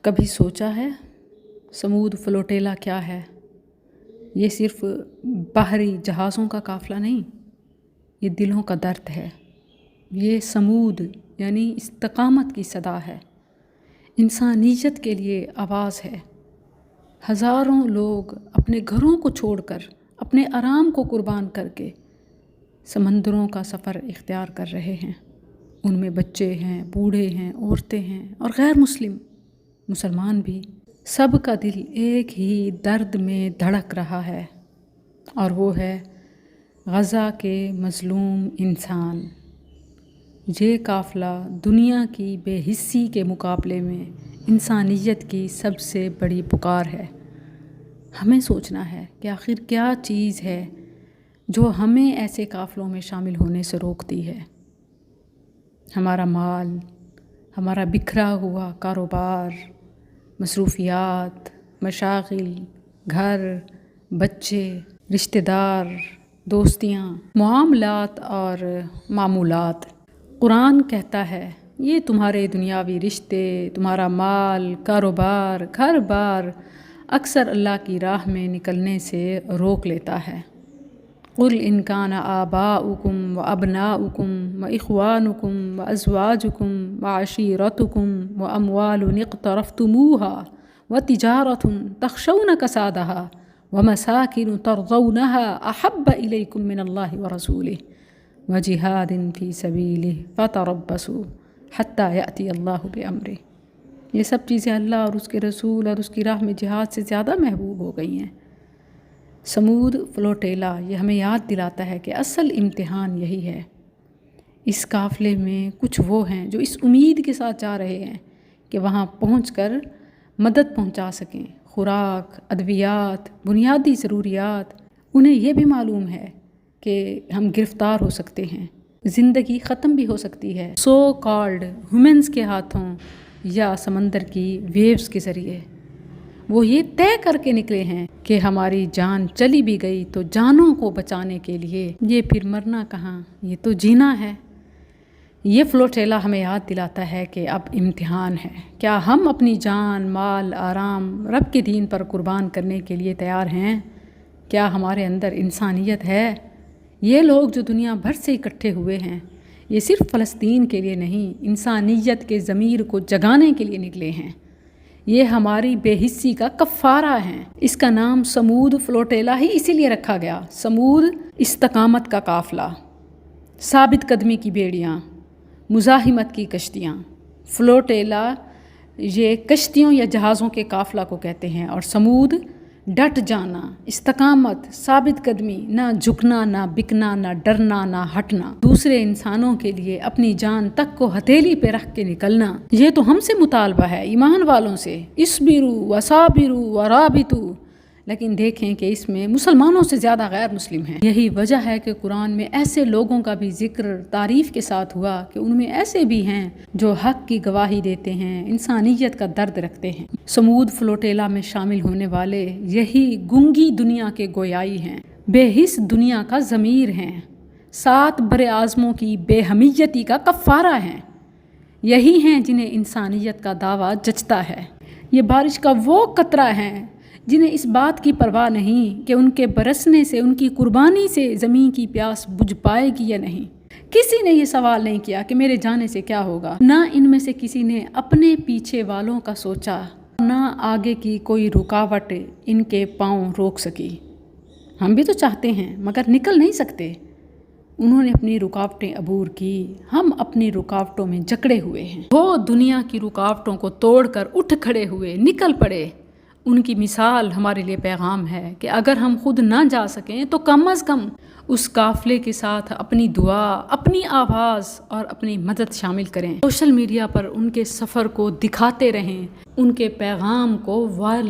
کبھی سوچا ہے سمود فلوٹیلا کیا ہے؟ یہ صرف بحری جہازوں کا قافلہ نہیں، یہ دلوں کا درد ہے۔ یہ سمود یعنی استقامت کی صدا ہے، انسانیت کے لیے آواز ہے۔ ہزاروں لوگ اپنے گھروں کو چھوڑ کر، اپنے آرام کو قربان کر کے سمندروں کا سفر اختیار کر رہے ہیں۔ ان میں بچے ہیں، بوڑھے ہیں، عورتیں ہیں اور غیر مسلمان بھی۔ سب کا دل ایک ہی درد میں دھڑک رہا ہے، اور وہ ہے غزہ کے مظلوم انسان۔ یہ قافلہ دنیا کی بے حسی کے مقابلے میں انسانیت کی سب سے بڑی پکار ہے۔ ہمیں سوچنا ہے کہ آخر کیا چیز ہے جو ہمیں ایسے قافلوں میں شامل ہونے سے روکتی ہے؟ ہمارا مال، ہمارا بکھرا ہوا کاروبار، مصروفیات، مشاغل، گھر، بچے، رشتہ دار، دوستیاں، معاملات اور معمولات۔ قرآن کہتا ہے یہ تمہارے دنیاوی رشتے، تمہارا مال، کاروبار، گھر بار اکثر اللہ کی راہ میں نکلنے سے روک لیتا ہے۔ قُلْ إِنْ كَانَ آبَاؤُكُمْ وَأَبْنَاؤُكُمْ وَإِخْوَانُكُمْ وَأَزْوَاجُكُمْ وَعَشِيرَتُكُمْ وَأَمْوَالٌ اقْتَرَفْتُمُوهَا وَتِجَارَةٌ تَخْشَوْنَ كَسَادَهَا وَمَسَاكِنُ تَرْضَوْنَهَا أَحَبَّ إِلَيْكُم مِّنَ اللَّهِ وَرَسُولِهِ وَجِهَادٍ فِي سَبِيلِهِ فَتَرَبَّصُوا حَتَّى يَأْتِيَ اللَّهُ بِأَمْرِهِ۔ یہ سب چیزیں اللہ اور اس کے رسول اور اس کی راہ میں جہاد سے زیادہ محبوب ہو گئی ہیں۔ سمود فلوٹیلا یہ ہمیں یاد دلاتا ہے کہ اصل امتحان یہی ہے۔ اس قافلے میں کچھ وہ ہیں جو اس امید کے ساتھ جا رہے ہیں کہ وہاں پہنچ کر مدد پہنچا سکیں، خوراک، ادویات، بنیادی ضروریات۔ انہیں یہ بھی معلوم ہے کہ ہم گرفتار ہو سکتے ہیں، زندگی ختم بھی ہو سکتی ہے سو کالڈ ہیومنز کے ہاتھوں یا سمندر کی ویوز کے ذریعے۔ وہ یہ طے کر کے نکلے ہیں کہ ہماری جان چلی بھی گئی تو جانوں کو بچانے کے لیے یہ پھر مرنا کہاں، یہ تو جینا ہے۔ یہ فلوٹیلا ہمیں یاد دلاتا ہے کہ اب امتحان ہے۔ کیا ہم اپنی جان، مال، آرام رب کے دین پر قربان کرنے کے لیے تیار ہیں؟ کیا ہمارے اندر انسانیت ہے؟ یہ لوگ جو دنیا بھر سے اکٹھے ہوئے ہیں، یہ صرف فلسطین کے لیے نہیں، انسانیت کے ضمیر کو جگانے کے لیے نکلے ہیں۔ یہ ہماری بے حسی کا کفارہ ہیں۔ اس کا نام سمود فلوٹیلا ہی اسی لیے رکھا گیا۔ سمود استقامت کا قافلہ، ثابت قدمی کی بیڑیاں، مزاحمت کی کشتیاں۔ فلوٹیلا یہ کشتیوں یا جہازوں کے قافلہ کو کہتے ہیں، اور سمود ڈٹ جانا، استقامت، ثابت قدمی، نہ جھکنا، نہ بکنا، نہ ڈرنا، نہ ہٹنا، دوسرے انسانوں کے لیے اپنی جان تک کو ہتھیلی پہ رکھ کے نکلنا۔ یہ تو ہم سے مطالبہ ہے، ایمان والوں سے، اصبروا وصابروا ورابطوا۔ لیکن دیکھیں کہ اس میں مسلمانوں سے زیادہ غیر مسلم ہیں۔ یہی وجہ ہے کہ قرآن میں ایسے لوگوں کا بھی ذکر تعریف کے ساتھ ہوا کہ ان میں ایسے بھی ہیں جو حق کی گواہی دیتے ہیں، انسانیت کا درد رکھتے ہیں۔ سمود فلوٹیلا میں شامل ہونے والے یہی گنگی دنیا کے گویائی ہیں، بے حس دنیا کا ضمیر ہیں، 7 براعظموں کی بے حمیتی کا کفارہ ہیں۔ یہی ہیں جنہیں انسانیت کا دعویٰ جچتا ہے۔ یہ بارش کا وہ قطرہ ہیں جنہیں اس بات کی پرواہ نہیں کہ ان کے برسنے سے، ان کی قربانی سے زمین کی پیاس بجھ پائے گی یا نہیں۔ کسی نے یہ سوال نہیں کیا کہ میرے جانے سے کیا ہوگا۔ نہ ان میں سے کسی نے اپنے پیچھے والوں کا سوچا، نہ آگے کی کوئی رکاوٹ ان کے پاؤں روک سکی۔ ہم بھی تو چاہتے ہیں مگر نکل نہیں سکتے۔ انہوں نے اپنی رکاوٹیں عبور کی، ہم اپنی رکاوٹوں میں جکڑے ہوئے ہیں۔ وہ دنیا کی رکاوٹوں کو توڑ کر اٹھ کھڑے ہوئے، نکل پڑے۔ ان کی مثال ہمارے لیے پیغام ہے کہ اگر ہم خود نہ جا سکیں تو کم از کم اس قافلے کے ساتھ اپنی دعا، اپنی آواز اور اپنی مدد شامل کریں۔ سوشل میڈیا پر ان کے سفر کو دکھاتے رہیں، ان کے پیغام کو وائرل